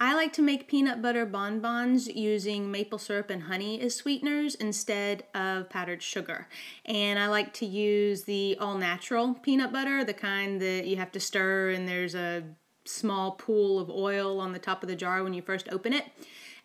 I like to make peanut butter bonbons using maple syrup and honey as sweeteners instead of powdered sugar. And I like to use the all-natural peanut butter, the kind that you have to stir and there's a small pool of oil on the top of the jar when you first open it.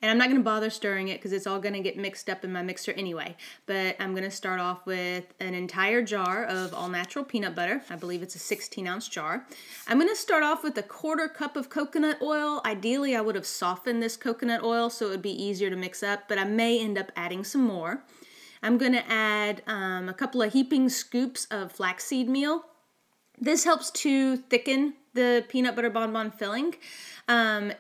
And I'm not going to bother stirring it because it's all going to get mixed up in my mixer anyway. But I'm going to start off with an entire jar of all-natural peanut butter. I believe it's a 16-ounce jar. I'm going to start off with a 1/4 cup of coconut oil. Ideally, I would have softened this coconut oil so it would be easier to mix up, but I may end up adding some more. I'm going to add a couple of heaping scoops of flaxseed meal. This helps to thicken the peanut butter bonbon filling, and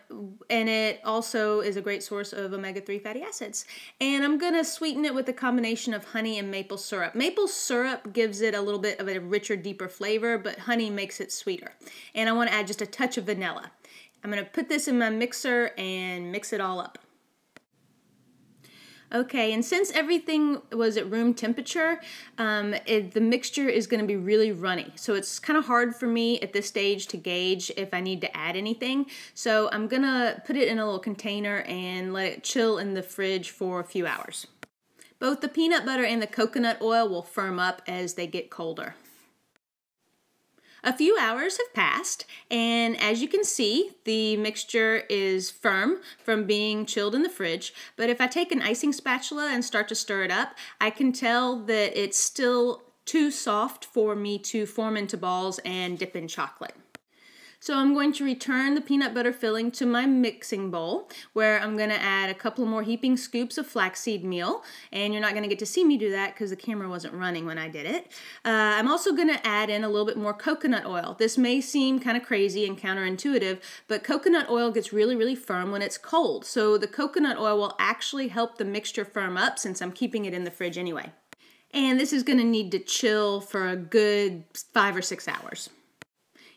it also is a great source of omega-3 fatty acids. And I'm going to sweeten it with a combination of honey and maple syrup. Maple syrup gives it a little bit of a richer, deeper flavor, but honey makes it sweeter. And I want to add just a touch of vanilla. I'm going to put this in my mixer and mix it all up. Okay, and since everything was at room temperature, the mixture is going to be really runny. So it's kind of hard for me at this stage to gauge if I need to add anything. So I'm going to put it in a little container and let it chill in the fridge for a few hours. Both the peanut butter and the coconut oil will firm up as they get colder. A few hours have passed, and as you can see, the mixture is firm from being chilled in the fridge. But if I take an icing spatula and start to stir it up, I can tell that it's still too soft for me to form into balls and dip in chocolate. So I'm going to return the peanut butter filling to my mixing bowl, where I'm going to add a couple more heaping scoops of flaxseed meal. And you're not going to get to see me do that because the camera wasn't running when I did it. I'm also going to add in a little bit more coconut oil. This may seem kind of crazy and counterintuitive, but coconut oil gets really, really firm when it's cold. So the coconut oil will actually help the mixture firm up since I'm keeping it in the fridge anyway. And this is going to need to chill for a good 5 or 6 hours.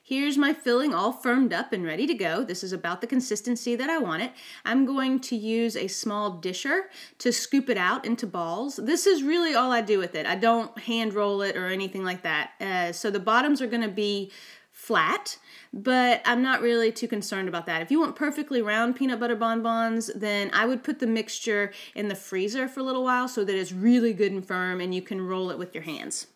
Here's my filling all firmed up and ready to go. This is about the consistency that I want it. I'm going to use a small disher to scoop it out into balls. This is really all I do with it. I don't hand roll it or anything like that. So the bottoms are going to be flat, but I'm not really too concerned about that. If you want perfectly round peanut butter bonbons, then I would put the mixture in the freezer for a little while so that it's really good and firm and you can roll it with your hands.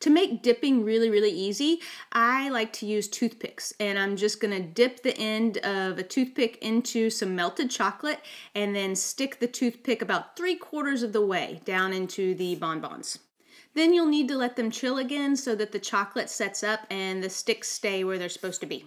To make dipping really, really easy, I like to use toothpicks, and I'm just going to dip the end of a toothpick into some melted chocolate and then stick the toothpick about 3/4 of the way down into the bonbons. Then you'll need to let them chill again so that the chocolate sets up and the sticks stay where they're supposed to be.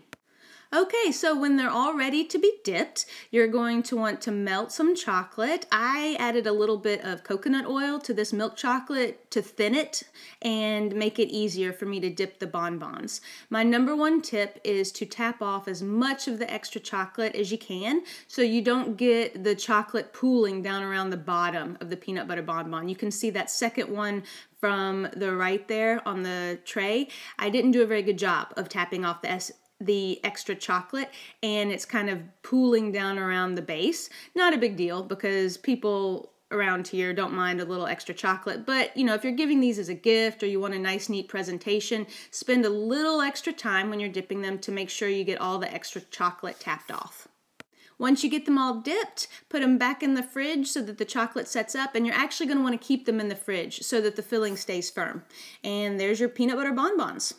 Okay, so when they're all ready to be dipped, you're going to want to melt some chocolate. I added a little bit of coconut oil to this milk chocolate to thin it and make it easier for me to dip the bonbons. My #1 tip is to tap off as much of the extra chocolate as you can so you don't get the chocolate pooling down around the bottom of the peanut butter bonbon. You can see that second one from the right there on the tray. I didn't do a very good job of tapping off the extra chocolate, and it's kind of pooling down around the base. Not a big deal because people around here don't mind a little extra chocolate, but you know, if you're giving these as a gift or you want a nice neat presentation, spend a little extra time when you're dipping them to make sure you get all the extra chocolate tapped off. Once you get them all dipped, put them back in the fridge so that the chocolate sets up, and you're actually going to want to keep them in the fridge so that the filling stays firm. And there's your peanut butter bonbons.